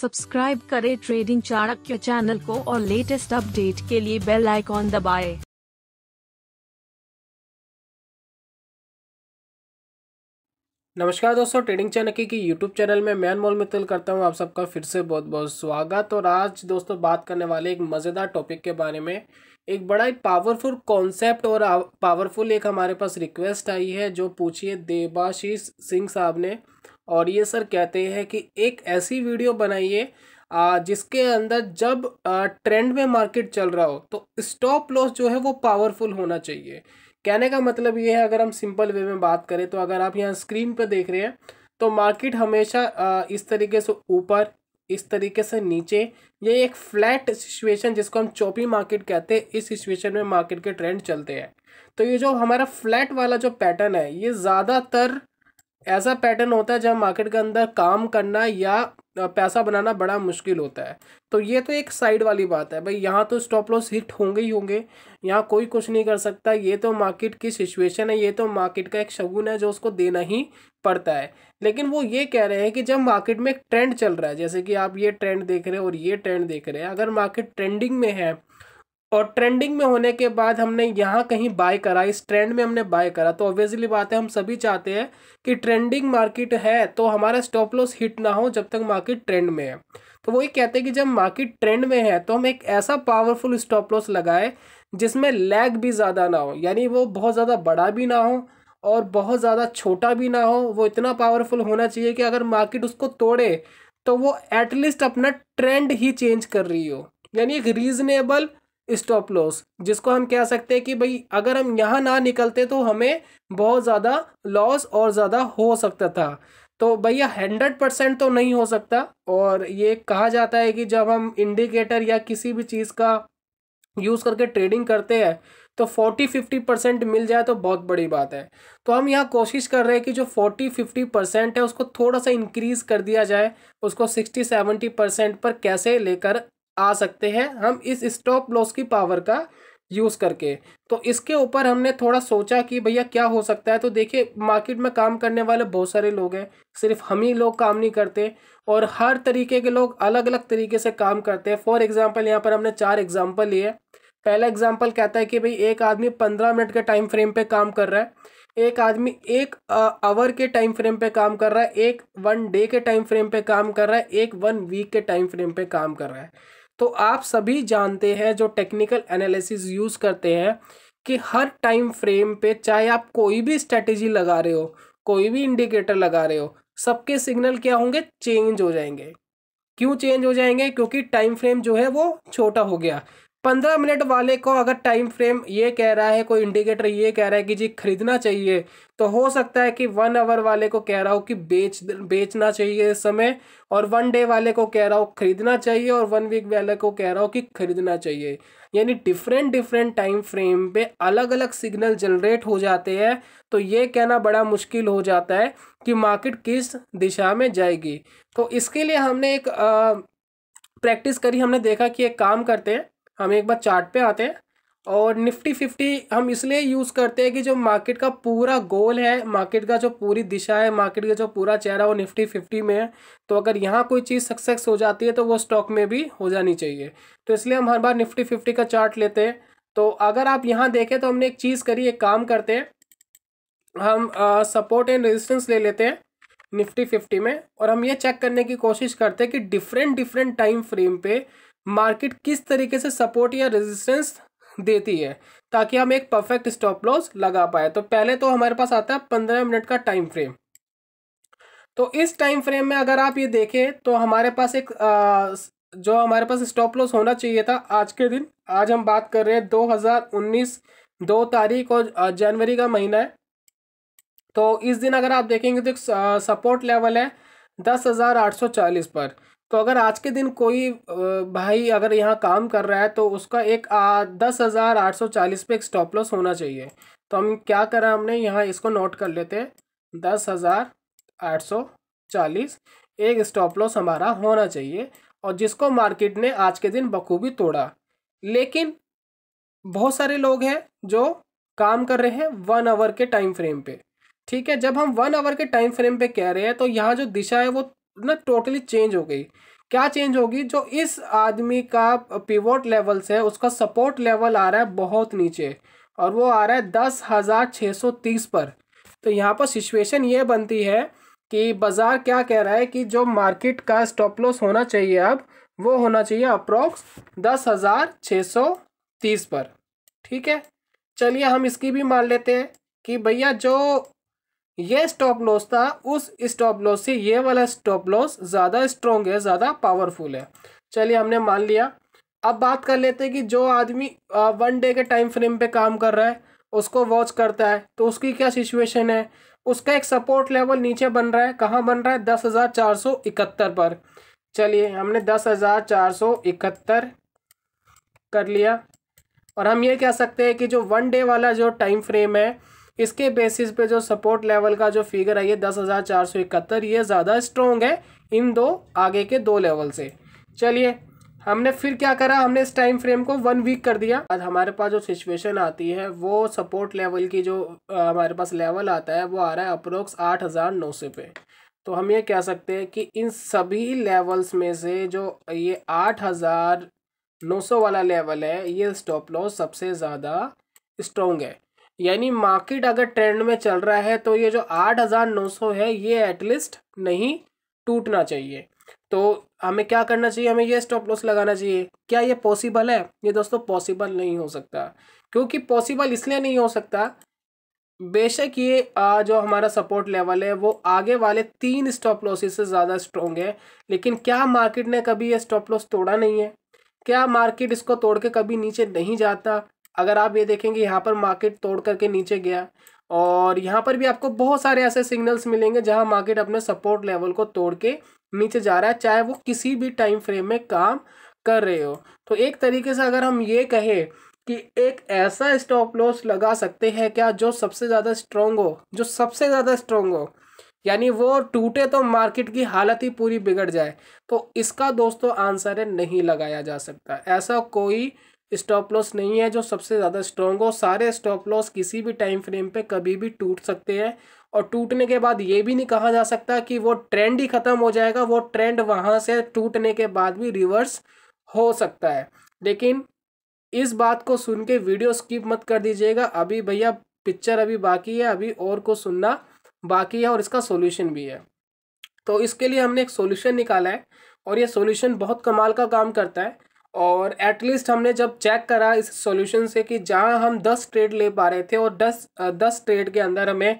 Subscribe करें trading Chanakya channel को और लेटेस्ट अपडेट के लिए बेल आइकॉन दबाएं। नमस्कार दोस्तों, ट्रेडिंग चाणक्य की यूट्यूब चैनल में मैं अनमोल मित्तल करता हूं आप सबका फिर से बहुत बहुत स्वागत। और आज दोस्तों बात करने वाले एक मज़ेदार टॉपिक के बारे में। एक बड़ा ही पावरफुल कॉन्सेप्ट और पावरफुल एक हमारे पास रिक्वेस्ट आई है जो पूछी है देबाशीष सिंह साहब ने। और ये सर कहते हैं कि एक ऐसी वीडियो बनाइए जिसके अंदर जब ट्रेंड में मार्केट चल रहा हो तो स्टॉप लॉस जो है वो पावरफुल होना चाहिए। कहने का मतलब ये है, अगर हम सिंपल वे में बात करें तो अगर आप यहाँ स्क्रीन पर देख रहे हैं तो मार्केट हमेशा इस तरीके से ऊपर, इस तरीके से नीचे, ये एक फ्लैट सिचुएशन जिसको हम चौपी मार्केट कहते हैं, इस सिचुएशन में मार्केट के ट्रेंड चलते हैं। तो ये जो हमारा फ्लैट वाला जो पैटर्न है ये ज़्यादातर ऐसा पैटर्न होता है जब मार्केट के अंदर काम करना या पैसा बनाना बड़ा मुश्किल होता है। तो ये तो एक साइड वाली बात है भाई, यहाँ तो स्टॉप लॉस हिट होंगे ही होंगे, यहाँ कोई कुछ नहीं कर सकता। ये तो मार्केट की सिचुएशन है, ये तो मार्केट का एक शगुन है जो उसको देना ही पड़ता है। लेकिन वो ये कह रहे हैं कि जब मार्केट में एक ट्रेंड चल रहा है, जैसे कि आप ये ट्रेंड देख रहे हैं और ये ट्रेंड देख रहे हैं, अगर मार्केट ट्रेंडिंग में है और ट्रेंडिंग में होने के बाद हमने यहाँ कहीं बाय करा, इस ट्रेंड में हमने बाय करा, तो ऑब्वियसली बात है हम सभी चाहते हैं कि ट्रेंडिंग मार्केट है तो हमारा स्टॉप लॉस हिट ना हो जब तक मार्केट ट्रेंड में है। तो वही कहते हैं कि जब मार्केट ट्रेंड में है तो हम एक ऐसा पावरफुल स्टॉप लॉस लगाए जिसमें लैग भी ज़्यादा ना हो, यानी वो बहुत ज़्यादा बड़ा भी ना हो और बहुत ज़्यादा छोटा भी ना हो। वो इतना पावरफुल होना चाहिए कि अगर मार्केट उसको तोड़े तो वो एटलीस्ट अपना ट्रेंड ही चेंज कर रही हो, यानी एक रीजनेबल स्टॉप लॉस जिसको हम कह सकते हैं कि भाई अगर हम यहाँ ना निकलते तो हमें बहुत ज़्यादा लॉस और ज़्यादा हो सकता था। तो भैया 100% तो नहीं हो सकता। और ये कहा जाता है कि जब हम इंडिकेटर या किसी भी चीज़ का यूज़ करके ट्रेडिंग करते हैं तो 40-50% मिल जाए तो बहुत बड़ी बात है। तो हम यहाँ कोशिश कर रहे हैं कि जो 40-50% है उसको थोड़ा सा इंक्रीज़ कर दिया जाए, उसको 60-70% पर कैसे लेकर आ सकते हैं हम इस स्टॉप लॉस की पावर का यूज़ करके। तो इसके ऊपर हमने थोड़ा सोचा कि भैया क्या हो सकता है। तो देखिए, मार्केट में काम करने वाले बहुत सारे लोग हैं, सिर्फ हम ही लोग काम नहीं करते और हर तरीके के लोग अलग अलग तरीके से काम करते हैं। फॉर एग्जांपल यहाँ पर हमने 4 एग्जांपल लिए। पहला एग्जांपल कहता है कि भाई एक आदमी 15 मिनट के टाइम फ्रेम पे काम कर रहा है, एक आदमी 1 आवर के टाइम फ्रेम पे काम कर रहा है, एक 1 डे के टाइम फ्रेम पे काम कर रहा है, एक 1 वीक के टाइम फ्रेम पे काम कर रहा है। तो आप सभी जानते हैं जो टेक्निकल एनालिसिस यूज़ करते हैं कि हर टाइम फ्रेम पे चाहे आप कोई भी स्ट्रेटेजी लगा रहे हो, कोई भी इंडिकेटर लगा रहे हो, सबके सिग्नल क्या होंगे, चेंज हो जाएंगे। क्यों चेंज हो जाएंगे? क्योंकि टाइम फ्रेम जो है वो छोटा हो गया। 15 मिनट वाले को अगर टाइम फ्रेम ये कह रहा है, कोई इंडिकेटर ये कह रहा है कि जी खरीदना चाहिए, तो हो सकता है कि 1 आवर वाले को कह रहा हो कि बेचना चाहिए इस समय, और 1 डे वाले को कह रहा हो खरीदना चाहिए, और 1 वीक वाले को कह रहा हो कि खरीदना चाहिए। यानी डिफरेंट टाइम फ्रेम पे अलग अलग सिग्नल जनरेट हो जाते हैं। तो ये कहना बड़ा मुश्किल हो जाता है कि मार्केट किस दिशा में जाएगी। तो इसके लिए हमने एक प्रैक्टिस करी। हमने देखा कि एक काम करते हैं, हम एक बार चार्ट पे आते हैं और निफ्टी 50 हम इसलिए यूज़ करते हैं कि जो मार्केट का पूरा गोल है, मार्केट का जो पूरी दिशा है, मार्केट का जो पूरा चेहरा वो निफ्टी 50 में है। तो अगर यहाँ कोई चीज़ सक्सेस हो जाती है तो वो स्टॉक में भी हो जानी चाहिए। तो इसलिए हम हर बार निफ्टी 50 का चार्ट लेते हैं। तो अगर आप यहाँ देखें तो हमने एक चीज़ करी, एक काम करते हैं, हम सपोर्ट एंड रेजिस्टेंस ले लेते हैं निफ्टी 50 में और हम ये चेक करने की कोशिश करते हैं कि डिफरेंट टाइम फ्रेम पे मार्केट किस तरीके से सपोर्ट या रेजिस्टेंस देती है, ताकि हम एक परफेक्ट स्टॉप लॉस लगा पाए। तो पहले तो हमारे पास आता है 15 मिनट का टाइम फ्रेम। तो इस टाइम फ्रेम में अगर आप ये देखें तो हमारे पास एक जो हमारे पास स्टॉप लॉस होना चाहिए था आज के दिन, आज हम बात कर रहे हैं 2019 2 तारीख और जनवरी का महीना है। तो इस दिन अगर आप देखेंगे तो एक सपोर्ट लेवल है 10,840 पर। तो अगर आज के दिन कोई भाई अगर यहाँ काम कर रहा है तो उसका एक 10,840 पे एक स्टॉप लॉस होना चाहिए। तो हम क्या करा, हमने यहाँ इसको नोट कर लेते हैं, 10,840 एक स्टॉप लॉस हमारा होना चाहिए, और जिसको मार्केट ने आज के दिन बखूबी तोड़ा। लेकिन बहुत सारे लोग हैं जो काम कर रहे हैं 1 आवर के टाइम फ्रेम पे। ठीक है, जब हम 1 आवर के टाइम फ्रेम पे कह रहे हैं तो यहाँ जो दिशा है वो ना टोटली चेंज हो गई। क्या चेंज होगी, जो इस आदमी का पिवोट लेवल्स है उसका सपोर्ट लेवल आ रहा है बहुत नीचे और वो आ रहा है 10,630 पर। तो यहाँ पर सिचुएशन ये बनती है कि बाजार क्या कह रहा है कि जो मार्केट का स्टॉप लॉस होना चाहिए अब वो होना चाहिए अप्रोक्स 10,630 पर। ठीक है, चलिए हम इसकी भी मान लेते हैं कि भैया जो ये स्टॉप लॉस था उस स्टॉप लॉस से ये वाला स्टॉप लॉस ज़्यादा स्ट्रॉन्ग है, ज़्यादा पावरफुल है। चलिए हमने मान लिया। अब बात कर लेते हैं कि जो आदमी 1 डे के टाइम फ्रेम पे काम कर रहा है, उसको वॉच करता है, तो उसकी क्या सिचुएशन है। उसका एक सपोर्ट लेवल नीचे बन रहा है, कहाँ बन रहा है, 10,471 पर। चलिए हमने 10,471 कर लिया और हम ये कह सकते हैं कि जो 1 डे वाला जो टाइम फ्रेम है इसके बेसिस पे जो सपोर्ट लेवल का जो फिगर है ये 10,471 ये ज़्यादा स्ट्रॉन्ग है इन दो आगे के दो लेवल से। चलिए हमने फिर क्या करा, हमने इस टाइम फ्रेम को 1 वीक कर दिया। आज हमारे पास जो सिचुएशन आती है वो सपोर्ट लेवल की जो हमारे पास लेवल आता है वो आ रहा है अप्रोक्स 8,900 पे। तो हम ये कह सकते हैं कि इन सभी लेवल्स में से जो ये 8,900 वाला लेवल है ये स्टॉप लॉस सबसे ज़्यादा स्ट्रॉन्ग है। यानी मार्केट अगर ट्रेंड में चल रहा है तो ये जो 8,900 है ये एटलीस्ट नहीं टूटना चाहिए। तो हमें क्या करना चाहिए, हमें ये स्टॉप लॉस लगाना चाहिए। क्या ये पॉसिबल है? ये दोस्तों पॉसिबल नहीं हो सकता। क्योंकि पॉसिबल इसलिए नहीं हो सकता, बेशक ये जो हमारा सपोर्ट लेवल है वो आगे वाले 3 स्टॉप लॉसेस से ज़्यादा स्ट्रॉन्ग है, लेकिन क्या मार्केट ने कभी ये स्टॉप लॉस तोड़ा नहीं है? क्या मार्केट इसको तोड़ के कभी नीचे नहीं जाता? अगर आप ये देखेंगे यहाँ पर मार्केट तोड़ करके नीचे गया और यहाँ पर भी आपको बहुत सारे ऐसे सिग्नल्स मिलेंगे जहाँ मार्केट अपने सपोर्ट लेवल को तोड़ के नीचे जा रहा है, चाहे वो किसी भी टाइम फ्रेम में काम कर रहे हो। तो एक तरीके से अगर हम ये कहें कि एक ऐसा स्टॉप लॉस लगा सकते हैं क्या जो सबसे ज़्यादा स्ट्रॉन्ग हो, जो सबसे ज़्यादा स्ट्रॉन्ग हो, यानी वो टूटे तो मार्केट की हालत ही पूरी बिगड़ जाए, तो इसका दोस्तों आंसर है नहीं लगाया जा सकता। ऐसा कोई स्टॉप लॉस नहीं है जो सबसे ज़्यादा स्ट्रॉन्ग हो। सारे स्टॉप लॉस किसी भी टाइम फ्रेम पे कभी भी टूट सकते हैं और टूटने के बाद ये भी नहीं कहा जा सकता कि वो ट्रेंड ही ख़त्म हो जाएगा। वो ट्रेंड वहाँ से टूटने के बाद भी रिवर्स हो सकता है। लेकिन इस बात को सुन के वीडियो स्किप मत कर दीजिएगा, अभी भैया पिक्चर अभी बाकी है, अभी और को सुनना बाकी है और इसका सॉल्यूशन भी है। तो इसके लिए हमने एक सॉल्यूशन निकाला है और ये सॉल्यूशन बहुत कमाल का काम करता है। और एटलीस्ट हमने जब चेक करा इस सॉल्यूशन से कि जहां हम 10 ट्रेड ले पा रहे थे और 10 ट्रेड के अंदर हमें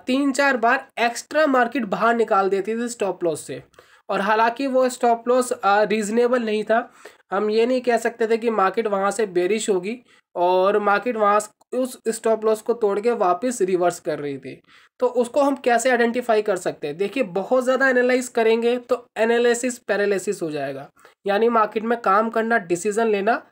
3-4 बार एक्स्ट्रा मार्केट बाहर निकाल देती थी स्टॉप लॉस से। और हालांकि वो स्टॉप लॉस रीजनेबल नहीं था, हम ये नहीं कह सकते थे कि मार्केट वहाँ से बेरिश होगी और मार्केट वहाँ उस स्टॉप लॉस को तोड़ के वापस रिवर्स कर रही थी। तो उसको हम कैसे आइडेंटिफाई कर सकते हैं? देखिए, बहुत ज़्यादा एनालाइज करेंगे तो एनालिसिस पैरालिसिस हो जाएगा, यानी मार्केट में काम करना, डिसीजन लेना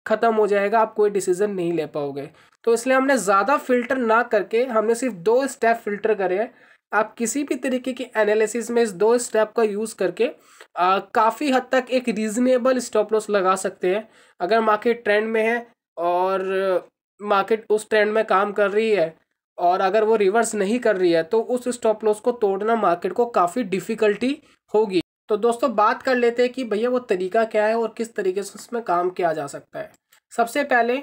ख़त्म हो जाएगा, आप कोई डिसीजन नहीं ले पाओगे। तो इसलिए हमने ज़्यादा फिल्टर ना करके हमने सिर्फ 2 स्टेप फिल्टर करे हैं। आप किसी भी तरीके की एनालिसिस में इस 2 स्टेप का यूज़ करके काफ़ी हद तक एक रीज़नेबल स्टॉप लॉस लगा सकते हैं। अगर मार्केट ट्रेंड में है और मार्केट उस ट्रेंड में काम कर रही है और अगर वो रिवर्स नहीं कर रही है तो उस स्टॉप लॉस को तोड़ना मार्केट को काफ़ी डिफ़िकल्टी होगी। तो दोस्तों बात कर लेते हैं कि भैया वो तरीका क्या है और किस तरीके से उसमें काम किया जा सकता है। सबसे पहले,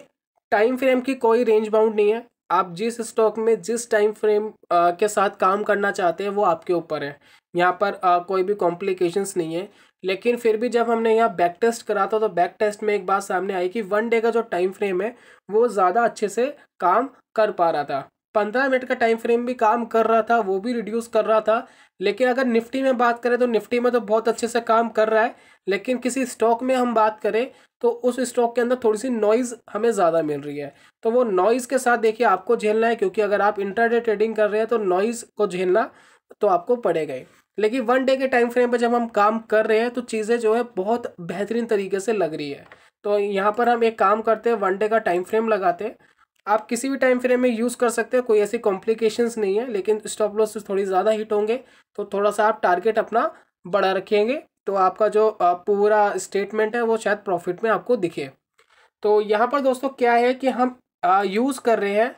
टाइम फ्रेम की कोई रेंज बाउंड नहीं है। आप जिस स्टॉक में जिस टाइम फ्रेम के साथ काम करना चाहते हैं वो आपके ऊपर है। यहाँ पर कोई भी कॉम्प्लिकेशंस नहीं है। लेकिन फिर भी जब हमने यहाँ बैक टेस्ट करा था तो बैक टेस्ट में एक बात सामने आई कि 1 डे का जो टाइम फ्रेम है वो ज़्यादा अच्छे से काम कर पा रहा था। 15 मिनट का टाइम फ्रेम भी काम कर रहा था, वो भी रिड्यूस कर रहा था। लेकिन अगर निफ्टी में बात करें तो निफ्टी में तो बहुत अच्छे से काम कर रहा है, लेकिन किसी स्टॉक में हम बात करें तो उस स्टॉक के अंदर थोड़ी सी नॉइज़ हमें ज़्यादा मिल रही है। तो वो नॉइज़ के साथ देखिए आपको झेलना है, क्योंकि अगर आप इंट्राडे ट्रेडिंग कर रहे हैं तो नॉइज़ को झेलना तो आपको पड़ेगा ही। लेकिन 1 डे के टाइम फ्रेम पर जब हम काम कर रहे हैं तो चीज़ें जो है बहुत बेहतरीन तरीके से लग रही है। तो यहाँ पर हम एक काम करते हैं, 1 डे का टाइम फ्रेम लगाते हैं। आप किसी भी टाइम फ्रेम में यूज़ कर सकते हैं, कोई ऐसी कॉम्प्लिकेशंस नहीं है। लेकिन स्टॉप लॉस थोड़ी ज़्यादा हिट होंगे तो थोड़ा सा आप टारगेट अपना बड़ा रखेंगे तो आपका जो पूरा स्टेटमेंट है वो शायद प्रॉफिट में आपको दिखे। तो यहाँ पर दोस्तों क्या है कि हम यूज़ कर रहे हैं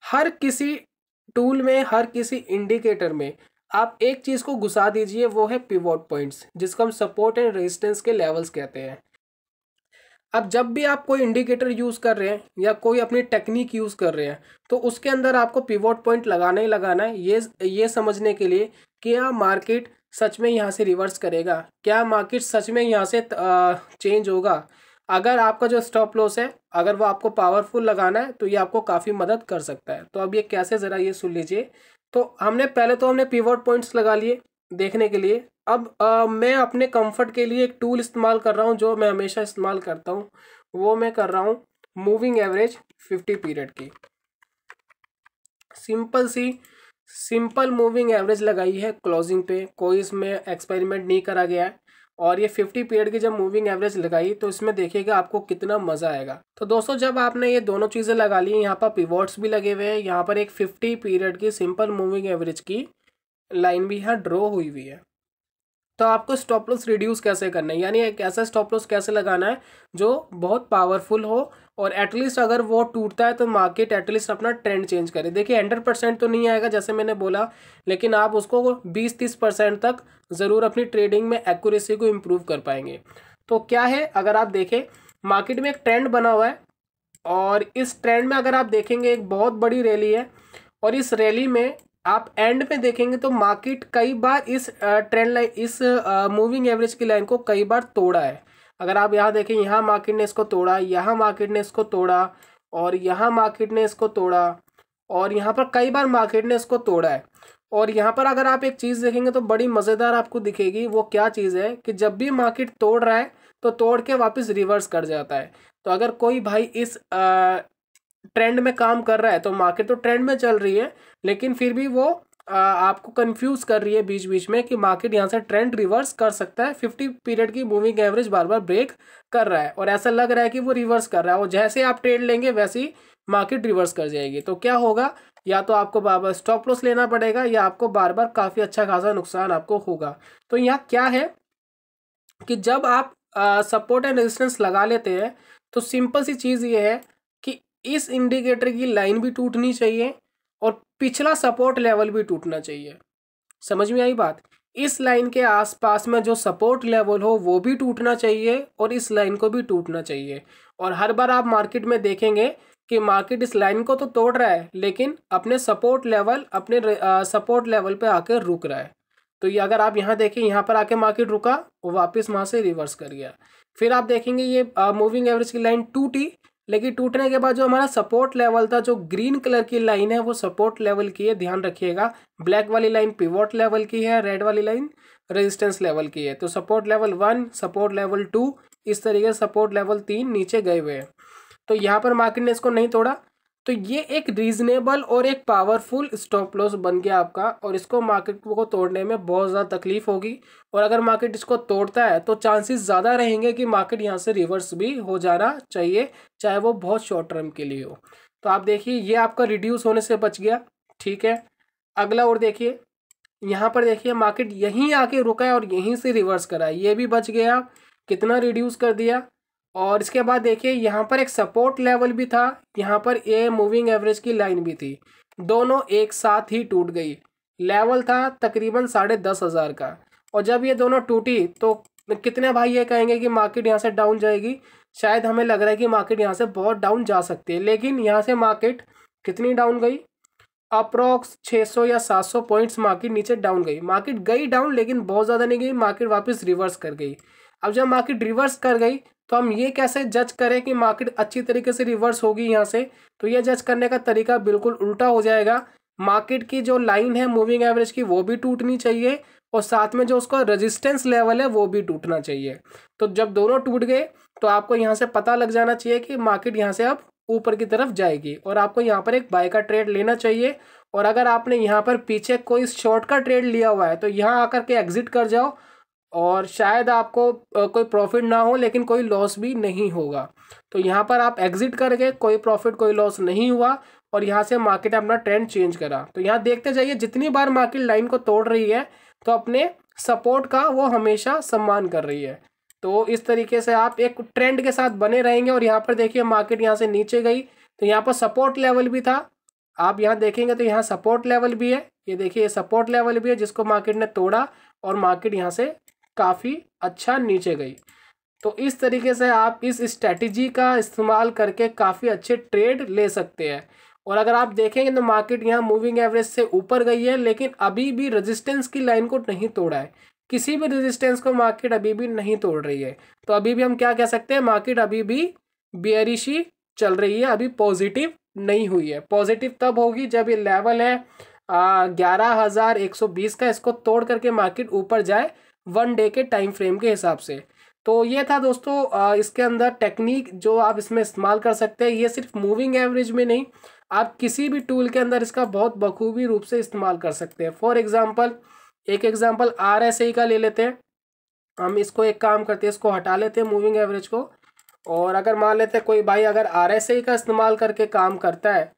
हर किसी टूल में, हर किसी इंडिकेटर में आप एक चीज़ को घुसा दीजिए, वो है पिवोट पॉइंट्स, जिसको हम सपोर्ट एंड रेजिस्टेंस के लेवल्स कहते हैं। अब जब भी आप कोई इंडिकेटर यूज़ कर रहे हैं या कोई अपनी टेक्निक यूज़ कर रहे हैं, तो उसके अंदर आपको पिवोट पॉइंट लगाना ही लगाना है, ये समझने के लिए कि क्या मार्केट सच में यहाँ से रिवर्स करेगा, क्या मार्केट सच में यहाँ से चेंज होगा। अगर आपका जो स्टॉप लॉस है, अगर वो आपको पावरफुल लगाना है, तो ये आपको काफ़ी मदद कर सकता है। तो अब ये कैसे, ज़रा ये सुन लीजिए। तो हमने पिवोट पॉइंट्स लगा लिए देखने के लिए। अब मैं अपने कंफर्ट के लिए एक टूल इस्तेमाल कर रहा हूँ, जो मैं हमेशा इस्तेमाल करता हूँ। वो मैं कर रहा हूँ मूविंग एवरेज 50 पीरियड की। सिंपल मूविंग एवरेज लगाई है क्लोजिंग पे, कोई इसमें एक्सपेरिमेंट नहीं करा गया है। और ये 50 पीरियड की जब मूविंग एवरेज लगाई, तो इसमें देखिएगा आपको कितना मज़ा आएगा। तो दोस्तों, जब आपने ये दोनों चीज़ें लगा ली, यहाँ पर पिवोट्स भी लगे हुए हैं, यहाँ पर एक 50 पीरियड की सिंपल मूविंग एवरेज की लाइन भी यहाँ ड्रॉ हुई हुई है। तो आपको स्टॉप लॉस रिड्यूस कैसे करना है, यानी एक ऐसा स्टॉप लॉस कैसे लगाना है जो बहुत पावरफुल हो, और एटलीस्ट अगर वो टूटता है तो मार्केट एटलीस्ट अपना ट्रेंड चेंज करे। देखिए 100% तो नहीं आएगा जैसे मैंने बोला, लेकिन आप उसको 20-30% तक ज़रूर अपनी ट्रेडिंग में एक्यूरेसी को इम्प्रूव कर पाएंगे। तो क्या है, अगर आप देखें मार्केट में एक ट्रेंड बना हुआ है, और इस ट्रेंड में अगर आप देखेंगे एक बहुत बड़ी रैली है, और इस रैली में आप एंड में देखेंगे तो मार्केट कई बार इस ट्रेंड लाइन, इस मूविंग एवरेज की लाइन को कई बार तोड़ा है। अगर आप यहाँ देखें, यहाँ मार्केट ने इसको तोड़ा, यहाँ मार्केट ने इसको तोड़ा, और यहाँ मार्केट ने इसको तोड़ा, और यहाँ पर कई बार मार्केट ने इसको तोड़ा है। और यहाँ पर अगर आप एक चीज़ देखेंगे तो बड़ी मज़ेदार आपको दिखेगी। वो क्या चीज़ है कि जब भी मार्केट तोड़ रहा है तो तोड़ के वापस रिवर्स कर जाता है। तो अगर कोई भाई इस ट्रेंड में काम कर रहा है, तो मार्केट तो ट्रेंड में चल रही है, लेकिन फिर भी वो आपको कंफ्यूज कर रही है बीच बीच में कि मार्केट यहाँ से ट्रेंड रिवर्स कर सकता है। 50 पीरियड की मूविंग एवरेज बार बार ब्रेक कर रहा है, और ऐसा लग रहा है कि वो रिवर्स कर रहा है, और जैसे आप ट्रेड लेंगे वैसे ही मार्केट रिवर्स कर जाएगी। तो क्या होगा, या तो आपको बार बार स्टॉप लॉस लेना पड़ेगा, या आपको बार बार काफ़ी अच्छा खासा नुकसान आपको होगा। तो यहाँ क्या है कि जब आप सपोर्ट एंड रेजिस्टेंस लगा लेते हैं, तो सिंपल सी चीज़ ये है कि इस इंडिकेटर की लाइन भी टूटनी चाहिए, और पिछला सपोर्ट लेवल भी टूटना चाहिए। समझ में आई बात? इस लाइन के आसपास में जो सपोर्ट लेवल हो वो भी टूटना चाहिए, और इस लाइन को भी टूटना चाहिए। और हर बार आप मार्केट में देखेंगे कि मार्केट इस लाइन को तो तोड़ रहा है, लेकिन अपने सपोर्ट लेवल पे आकर रुक रहा है। तो ये अगर आप यहाँ देखें, यहाँ पर आके मार्केट रुका, वो वापस वहाँ से रिवर्स कर गया। फिर आप देखेंगे ये मूविंग एवरेज की लाइन टूटी, लेकिन टूटने के बाद जो हमारा सपोर्ट लेवल था, जो ग्रीन कलर की लाइन है, वो सपोर्ट लेवल की है, ध्यान रखिएगा। ब्लैक वाली लाइन पिवोट लेवल की है, रेड वाली लाइन रेजिस्टेंस लेवल की है। तो सपोर्ट लेवल 1, सपोर्ट लेवल 2, इस तरीके से सपोर्ट लेवल 3 नीचे गए हुए हैं। तो यहाँ पर मार्केट ने इसको नहीं तोड़ा, तो ये एक रीजनेबल और एक पावरफुल स्टॉप लॉस बन गया आपका, और इसको मार्केट को तोड़ने में बहुत ज़्यादा तकलीफ होगी। और अगर मार्केट इसको तोड़ता है तो चांसेस ज़्यादा रहेंगे कि मार्केट यहाँ से रिवर्स भी हो जाना चाहिए, चाहे वो बहुत शॉर्ट टर्म के लिए हो। तो आप देखिए ये आपका रिड्यूस होने से बच गया, ठीक है। अगला और देखिए, यहाँ पर देखिए मार्केट यहीं आके रुका है और यहीं से रिवर्स करा है, ये भी बच गया, कितना रिड्यूस कर दिया। और इसके बाद देखिए यहाँ पर एक सपोर्ट लेवल भी था, यहाँ पर ये मूविंग एवरेज की लाइन भी थी, दोनों एक साथ ही टूट गई। लेवल था तकरीबन 10,500 का, और जब ये दोनों टूटी तो कितने भाई ये कहेंगे कि मार्केट यहाँ से डाउन जाएगी। शायद हमें लग रहा है कि मार्केट यहाँ से बहुत डाउन जा सकती है, लेकिन यहाँ से मार्केट कितनी डाउन गई, अप्रॉक्स 600 या 700 पॉइंट्स मार्केट नीचे डाउन गई। मार्केट गई डाउन, लेकिन बहुत ज़्यादा नहीं गई, मार्केट वापस रिवर्स कर गई। अब जब मार्केट रिवर्स कर गई, तो हम ये कैसे जज करें कि मार्केट अच्छी तरीके से रिवर्स होगी यहाँ से। तो ये जज करने का तरीका बिल्कुल उल्टा हो जाएगा। मार्केट की जो लाइन है मूविंग एवरेज की, वो भी टूटनी चाहिए, और साथ में जो उसका रेजिस्टेंस लेवल है वो भी टूटना चाहिए। तो जब दोनों टूट गए, तो आपको यहाँ से पता लग जाना चाहिए कि मार्केट यहाँ से अब ऊपर की तरफ जाएगी, और आपको यहाँ पर एक बाय का ट्रेड लेना चाहिए। और अगर आपने यहाँ पर पीछे कोई शॉर्ट का ट्रेड लिया हुआ है, तो यहाँ आकर के एग्जिट कर जाओ, और शायद आपको कोई प्रॉफिट ना हो, लेकिन कोई लॉस भी नहीं होगा। तो यहाँ पर आप एग्जिट करके कोई प्रॉफिट कोई लॉस नहीं हुआ, और यहाँ से मार्केट अपना ट्रेंड चेंज करा। तो यहाँ देखते जाइए, जितनी बार मार्केट लाइन को तोड़ रही है, तो अपने सपोर्ट का वो हमेशा सम्मान कर रही है। तो इस तरीके से आप एक ट्रेंड के साथ बने रहेंगे। और यहाँ पर देखिए मार्केट यहाँ से नीचे गई, तो यहाँ पर सपोर्ट लेवल भी था, आप यहाँ देखेंगे तो यहाँ सपोर्ट लेवल भी है, ये देखिए ये सपोर्ट लेवल भी है जिसको मार्केट ने तोड़ा और मार्केट यहाँ से काफ़ी अच्छा नीचे गई। तो इस तरीके से आप इस स्ट्रैटेजी का इस्तेमाल करके काफ़ी अच्छे ट्रेड ले सकते हैं। और अगर आप देखेंगे तो मार्केट यहाँ मूविंग एवरेज से ऊपर गई है, लेकिन अभी भी रेजिस्टेंस की लाइन को नहीं तोड़ा है, किसी भी रेजिस्टेंस को मार्केट अभी भी नहीं तोड़ रही है। तो अभी भी हम क्या कह सकते हैं, मार्केट अभी भी बेयरिश ही चल रही है, अभी पॉजिटिव नहीं हुई है। पॉजिटिव तब होगी जब ये लेवल है 11,120 का, इसको तोड़ करके मार्केट ऊपर जाए 1 डे के टाइम फ्रेम के हिसाब से। तो ये था दोस्तों इसके अंदर टेक्निक जो आप इसमें इस्तेमाल कर सकते हैं। ये सिर्फ मूविंग एवरेज में नहीं, आप किसी भी टूल के अंदर इसका बहुत बखूबी रूप से इस्तेमाल कर सकते हैं। फॉर एग्जांपल एक एग्जांपल RSI का ले लेते हैं हम। इसको एक काम करते हैं, इसको हटा लेते हैं मूविंग एवरेज को, और अगर मान लेते हैं कोई भाई अगर RSI का इस्तेमाल करके काम करता है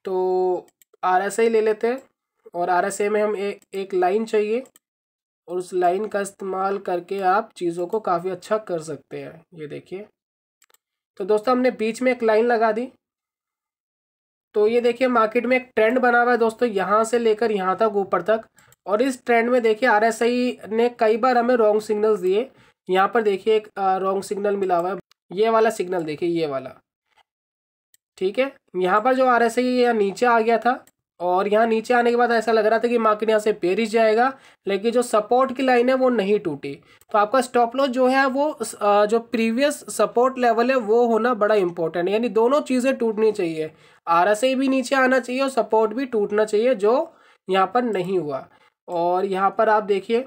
तो RSI ले लेते हैं, और RSI में हम एक लाइन चाहिए और उस लाइन का इस्तेमाल करके आप चीज़ों को काफ़ी अच्छा कर सकते हैं। ये देखिए, तो दोस्तों हमने बीच में एक लाइन लगा दी। तो ये देखिए मार्केट में एक ट्रेंड बना हुआ है दोस्तों, यहाँ से लेकर यहाँ तक ऊपर तक, और इस ट्रेंड में देखिए RSI ने कई बार हमें रॉन्ग सिग्नल्स दिए। यहाँ पर देखिए एक रॉन्ग सिग्नल मिला हुआ है, ये वाला सिग्नल देखिए, ये वाला, ठीक है। यहाँ पर जो RSI यहाँ नीचे आ गया था, और यहाँ नीचे आने के बाद ऐसा लग रहा था कि मार्केट यहाँ से बेरिश जाएगा, लेकिन जो सपोर्ट की लाइन है वो नहीं टूटी। तो आपका स्टॉप लॉस जो है वो जो प्रीवियस सपोर्ट लेवल है वो होना बड़ा इंपॉर्टेंट है, यानी दोनों चीज़ें टूटनी चाहिए, RSI भी नीचे आना चाहिए और सपोर्ट भी टूटना चाहिए, जो यहाँ पर नहीं हुआ। और यहाँ पर आप देखिए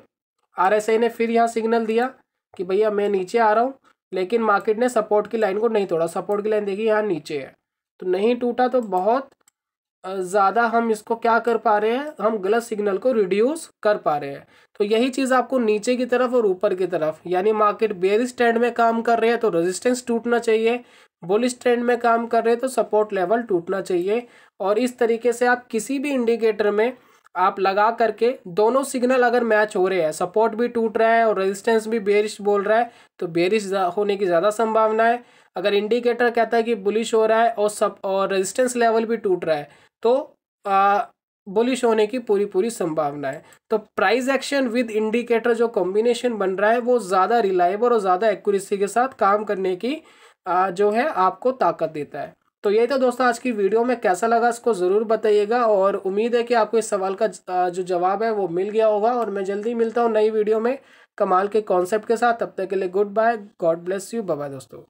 RSI ने फिर यहाँ सिग्नल दिया कि भैया मैं नीचे आ रहा हूँ, लेकिन मार्केट ने सपोर्ट की लाइन को नहीं तोड़ा। सपोर्ट की लाइन देखिए यहाँ नीचे है, तो नहीं टूटा, तो बहुत ज़्यादा हम इसको क्या कर पा रहे हैं, हम गलत सिग्नल को रिड्यूस कर पा रहे हैं। तो यही चीज़ आपको नीचे की तरफ और ऊपर की तरफ, यानी मार्केट बेयरिश ट्रेंड में काम कर रहे हैं तो रेजिस्टेंस टूटना चाहिए, बुलिश ट्रेंड में काम कर रहे हैं तो सपोर्ट लेवल टूटना चाहिए। और इस तरीके से आप किसी भी इंडिकेटर में आप लगा करके दोनों सिग्नल अगर मैच हो रहे हैं, सपोर्ट भी टूट रहा है और रेजिस्टेंस भी बेयरिश बोल रहा है, तो बेयरिश होने की ज़्यादा संभावना है। अगर इंडिकेटर कहता है कि बुलिश हो रहा है और रेजिस्टेंस लेवल भी टूट रहा है, तो बुलिश होने की पूरी संभावना है। तो प्राइस एक्शन विद इंडिकेटर जो कॉम्बिनेशन बन रहा है वो ज़्यादा रिलायबल और ज़्यादा एक्यूरेसी के साथ काम करने की जो है आपको ताकत देता है। तो ये तो दोस्तों आज की वीडियो में कैसा लगा इसको ज़रूर बताइएगा, और उम्मीद है कि आपको इस सवाल का जो जवाब है वो मिल गया होगा। और मैं जल्दी मिलता हूँ नई वीडियो में कमाल के कॉन्सेप्ट के साथ। तब तक के लिए goodbye, God bless you, bye bye दोस्तों।